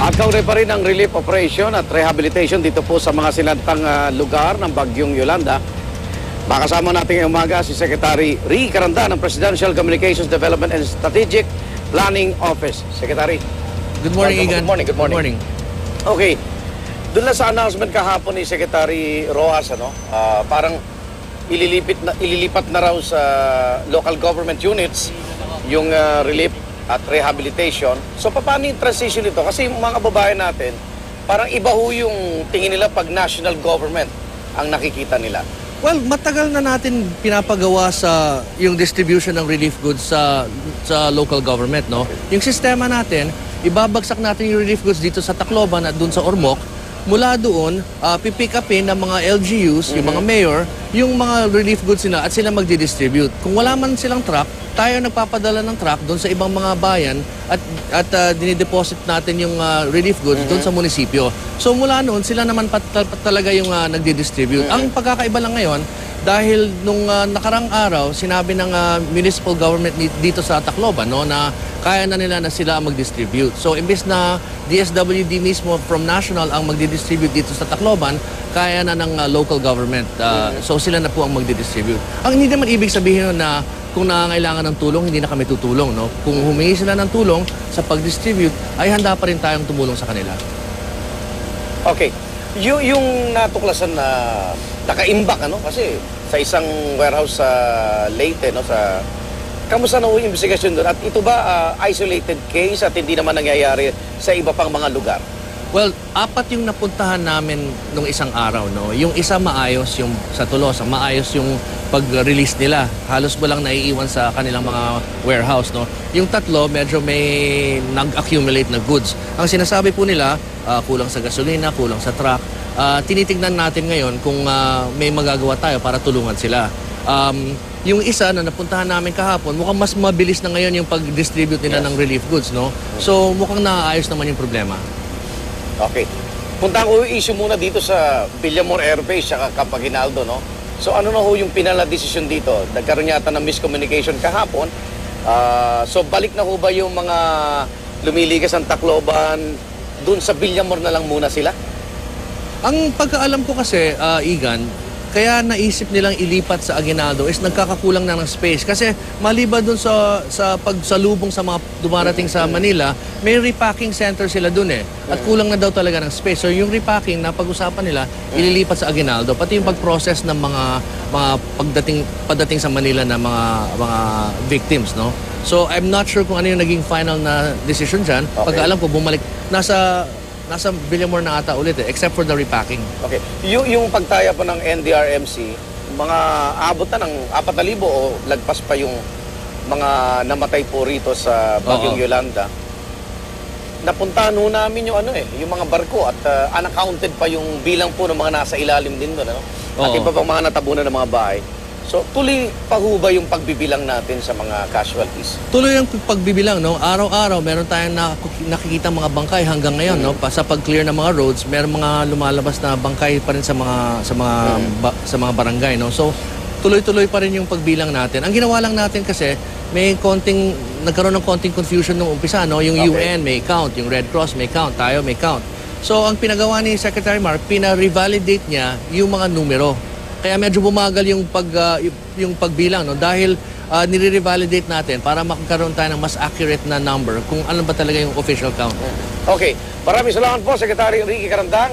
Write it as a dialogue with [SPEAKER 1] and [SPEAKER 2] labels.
[SPEAKER 1] Pagkaunay pa rin ang relief operation at rehabilitation dito po sa mga sinantang lugar ng Bagyong Yolanda. Makasama natin ngayong umaga si Secretary Ricky Caranda ng Presidential Communications Development and Strategic Planning Office. Secretary.
[SPEAKER 2] Good morning, Igan.
[SPEAKER 1] Good morning. Okay. Doon na sa announcement kahapon ni Secretary Rojas, parang ililipat na raw sa local government units yung relief at rehabilitation. So, paano yung transition nito? Kasi yung mga kababayan natin, parang iba ho yung tingin nila pag national government ang nakikita nila.
[SPEAKER 2] Well, matagal na natin pinapagawa sa yung distribution ng relief goods sa local government, no? Yung sistema natin, ibabagsak natin yung relief goods dito sa Tacloban at dun sa Ormoc. Mula doon, pipick upin ng mga LGUs, yung mga mayor, yung mga relief goods nila at sila magdi-distribute. Kung wala man silang truck, tayo nagpapadala ng truck doon sa ibang mga bayan at dinideposit natin yung relief goods doon sa munisipyo. So mula noon, sila naman talaga yung nagdi-distribute. Ang pagkakaiba lang ngayon, dahil nung nakarang araw, sinabi ng municipal government dito sa Tacloban, no, na kaya na nila na sila mag-distribute. So imbes na DSWD mismo from national ang magdi-distribute dito sa Tacloban, kaya na ng local government. So sila na po ang magdi-distribute. Ang hindi naman ibig sabihin na kung nangangailangan ng tulong, hindi na kami tutulong. No? Kung humingi sila ng tulong sa pag-distribute, ay handa pa rin tayong tumulong sa kanila.
[SPEAKER 1] Okay. Yung natuklasan na nakaimbak, kasi sa isang warehouse sa Leyte, kamusta na yung investigasyon doon? At ito ba isolated case at hindi naman nangyayari sa iba pang mga lugar?
[SPEAKER 2] Well, 4 yung napuntahan namin nung isang araw, no. Yung isa maayos, yung sa Tolosa, maayos yung pag-release nila. Halos walang naiiwan sa kanilang mga warehouse, no. Yung 3 medyo may nag-accumulate na goods. Ang sinasabi po nila, kulang sa gasolina, kulang sa truck. Tinitignan natin ngayon kung may magagawa tayo para tulungan sila. Yung isa na napuntahan namin kahapon, mukhang mas mabilis na ngayon yung pag-distribute nila ng relief goods, no. So mukhang naayos naman yung problema.
[SPEAKER 1] Okay. Punta ko yung issue muna dito sa Villamor Airbase at Campaginaldo, no? So ano na ho yung pinala decision dito? Nagkaroon yata ng miscommunication kahapon. So balik na ho ba yung mga lumiligas ng Tacloban dun sa Villamor na lang muna sila?
[SPEAKER 2] Ang pagkaalam ko kasi, Igan, kaya naisip nilang ilipat sa Aguinaldo is nagkakakulang na ng space. Kasi maliban dun sa pagsalubong sa mga dumarating sa Manila, may repacking center sila dun At kulang na daw talaga ng space. So yung repacking na pag-usapan nila, ililipat sa Aguinaldo. Pati yung pag-process ng mga pagdating sa Manila na mga victims, no? So I'm not sure kung ano yung naging final na decision dyan.
[SPEAKER 1] Okay.
[SPEAKER 2] Pagkaalam ko, bumalik, nasa Villamor na ata ulit except for the repacking.
[SPEAKER 1] Okay. Yung pagtaya po ng NDRMC, mga abot na ng 4,000 o lagpas pa yung mga namatay po rito sa Bagyong Yolanda. Napuntahan ho namin yung yung mga barko at unaccounted pa yung bilang po ng mga nasa ilalim din doon, At iba pang mga natabunan ng mga bahay. So, tuloy pa ho ba yung pagbibilang natin sa mga casualties?
[SPEAKER 2] Tuloy ang pagbibilang, no? Araw-araw, meron tayong nakikita mga bangkay hanggang ngayon, no? Sa pag-clear ng mga roads, meron mga lumalabas na bangkay pa rin sa mga barangay, no? So, tuloy-tuloy pa rin yung pagbilang natin. Ang ginawa lang natin kasi, nagkaroon ng konting confusion nung umpisa, no? Yung UN may count, yung Red Cross may count, tayo may count. So, ang pinagawa ni Secretary Mark, pina-revalidate niya yung mga numero. Kaya medyo bumagal yung pagbilang, no? Dahil nire-revalidate natin para makakaroon tayo ng mas accurate na number kung ano ba talaga yung official count.
[SPEAKER 1] Okay. Maraming salamat po, Secretary Ricky Carandang.